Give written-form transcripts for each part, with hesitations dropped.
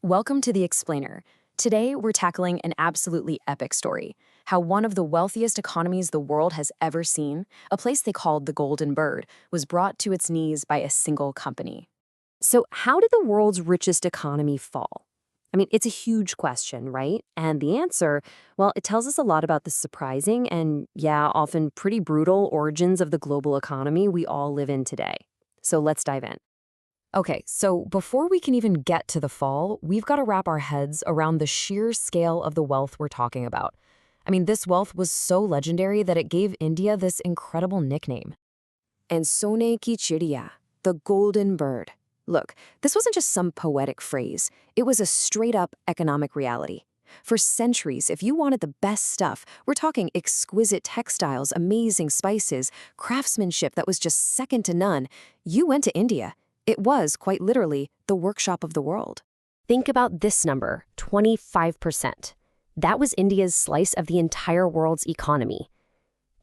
Welcome to The Explainer. Today, we're tackling an absolutely epic story, how one of the wealthiest economies the world has ever seen, a place they called the Golden Bird, was brought to its knees by a single company. So, how did the world's richest economy fall? It's a huge question, right? And the answer, well, it tells us a lot about the surprising and, yeah, often pretty brutal origins of the global economy we all live in today. So, let's dive in. Okay, so before we can even get to the fall, we've got to wrap our heads around the sheer scale of the wealth we're talking about. This wealth was so legendary that it gave India this incredible nickname. And Sone ki chidiya, the golden bird. Look, this wasn't just some poetic phrase. It was a straight-up economic reality. For centuries, if you wanted the best stuff, we're talking exquisite textiles, amazing spices, craftsmanship that was just second to none, you went to India. It was, quite literally, the workshop of the world. Think about this number, 25%. That was India's slice of the entire world's economy.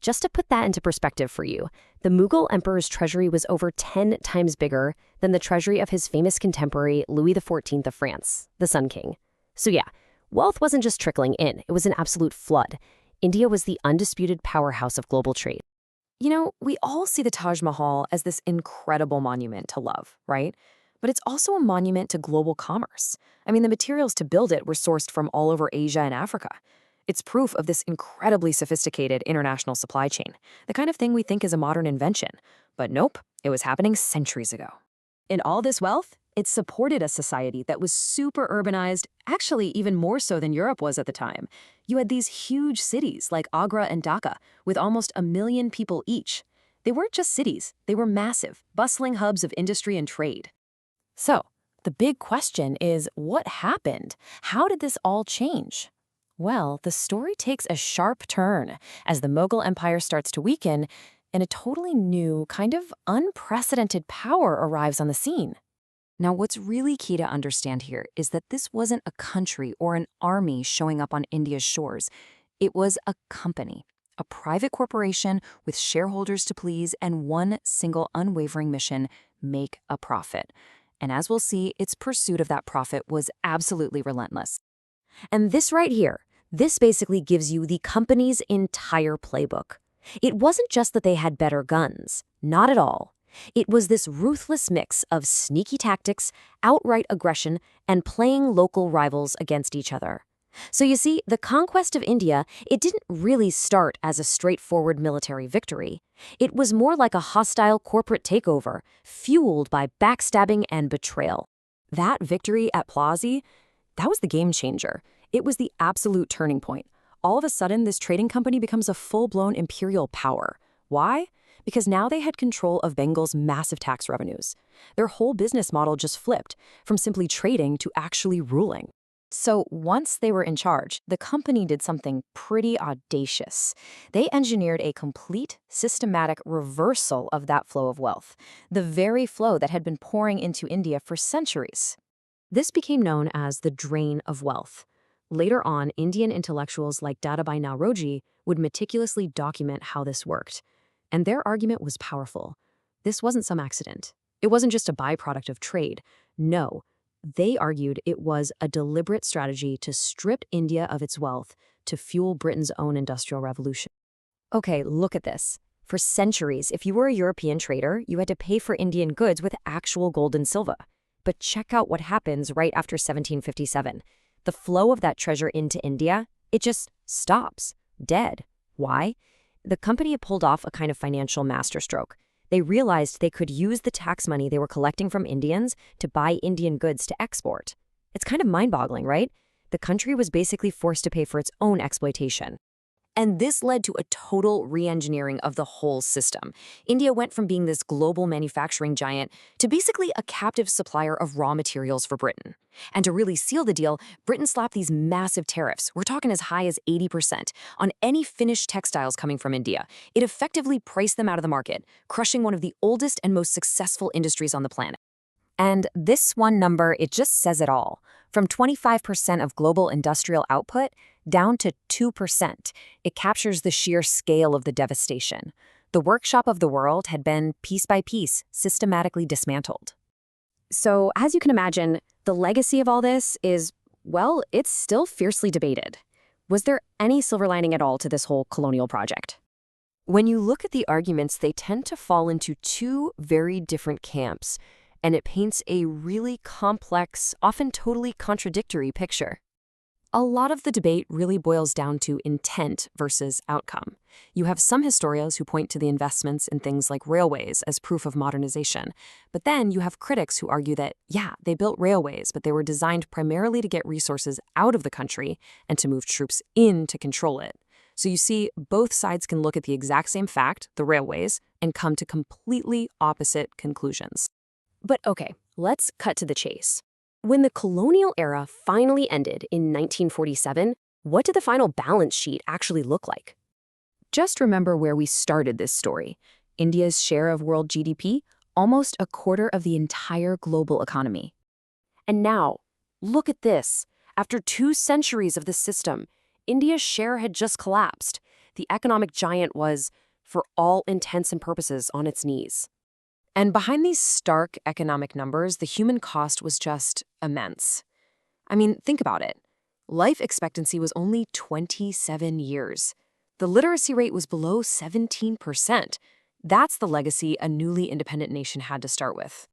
Just to put that into perspective for you, the Mughal emperor's treasury was over 10 times bigger than the treasury of his famous contemporary Louis XIV of France, the Sun King. So yeah, wealth wasn't just trickling in, it was an absolute flood. India was the undisputed powerhouse of global trade. We all see the Taj Mahal as this incredible monument to love, right? But it's also a monument to global commerce. The materials to build it were sourced from all over Asia and Africa. It's proof of this incredibly sophisticated international supply chain, the kind of thing we think is a modern invention. But nope, it was happening centuries ago. In all this wealth, it supported a society that was super urbanized, actually even more so than Europe was at the time. You had these huge cities like Agra and Dhaka, with almost 1 million people each. They weren't just cities, they were massive, bustling hubs of industry and trade. So, the big question is, what happened? How did this all change? Well, the story takes a sharp turn as the Mughal Empire starts to weaken and a totally new, kind of unprecedented power arrives on the scene. Now, what's really key to understand here is that this wasn't a country or an army showing up on India's shores. It was a company, a private corporation with shareholders to please and one single unwavering mission: make a profit. And as we'll see, its pursuit of that profit was absolutely relentless. And this right here, this basically gives you the company's entire playbook. It wasn't just that they had better guns, not at all. It was this ruthless mix of sneaky tactics, outright aggression, and playing local rivals against each other. So you see, the conquest of India, it didn't really start as a straightforward military victory. It was more like a hostile corporate takeover, fueled by backstabbing and betrayal. That victory at Plassey, that was the game changer. It was the absolute turning point. All of a sudden, this trading company becomes a full-blown imperial power. Why? Because now they had control of Bengal's massive tax revenues. Their whole business model just flipped, from simply trading to actually ruling. So once they were in charge, the company did something pretty audacious. They engineered a complete, systematic reversal of that flow of wealth, the very flow that had been pouring into India for centuries. This became known as the drain of wealth. Later on, Indian intellectuals like Dadabhai Naoroji would meticulously document how this worked. And their argument was powerful. This wasn't some accident. It wasn't just a byproduct of trade. No, they argued it was a deliberate strategy to strip India of its wealth to fuel Britain's own industrial revolution. Okay, look at this. For centuries, if you were a European trader, you had to pay for Indian goods with actual gold and silver. But check out what happens right after 1757. The flow of that treasure into India, it just stops, dead. Why? The company had pulled off a kind of financial masterstroke. They realized they could use the tax money they were collecting from Indians to buy Indian goods to export. It's kind of mind-boggling, right? The country was basically forced to pay for its own exploitation. And this led to a total re-engineering of the whole system. India went from being this global manufacturing giant to basically a captive supplier of raw materials for Britain. And to really seal the deal, Britain slapped these massive tariffs, we're talking as high as 80%, on any finished textiles coming from India. It effectively priced them out of the market, crushing one of the oldest and most successful industries on the planet. And this one number, it just says it all. From 25% of global industrial output down to 2%, it captures the sheer scale of the devastation. The workshop of the world had been, piece by piece, systematically dismantled. So, as you can imagine, The legacy of all this is, well, it's still fiercely debated. Was there any silver lining at all to this whole colonial project? When you look at the arguments, they tend to fall into two very different camps, and it paints a really complex, often totally contradictory picture. A lot of the debate really boils down to intent versus outcome. You have some historians who point to the investments in things like railways as proof of modernization. But then you have critics who argue that, yeah, they built railways, but they were designed primarily to get resources out of the country and to move troops in to control it. So you see, both sides can look at the exact same fact, the railways, and come to completely opposite conclusions. But okay, let's cut to the chase. When the colonial era finally ended in 1947, what did the final balance sheet actually look like? Just remember where we started this story. India's share of world GDP, almost a quarter of the entire global economy. And now, look at this. After 2 centuries of this system, India's share had just collapsed. The economic giant was, for all intents and purposes, on its knees. And behind these stark economic numbers, the human cost was just immense. I mean, think about it. Life expectancy was only 27 years. The literacy rate was below 17%. That's the legacy a newly independent nation had to start with.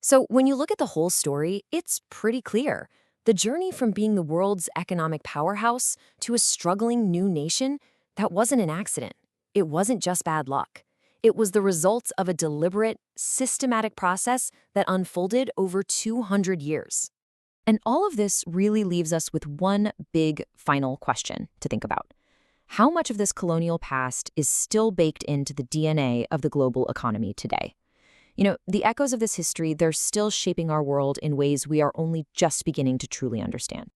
So when you look at the whole story, it's pretty clear. The journey from being the world's economic powerhouse to a struggling new nation, that wasn't an accident. It wasn't just bad luck. It was the result of a deliberate, systematic process that unfolded over 200 years. And all of this really leaves us with one big final question to think about. How much of this colonial past is still baked into the DNA of the global economy today? You know, the echoes of this history, they're still shaping our world in ways we are only just beginning to truly understand.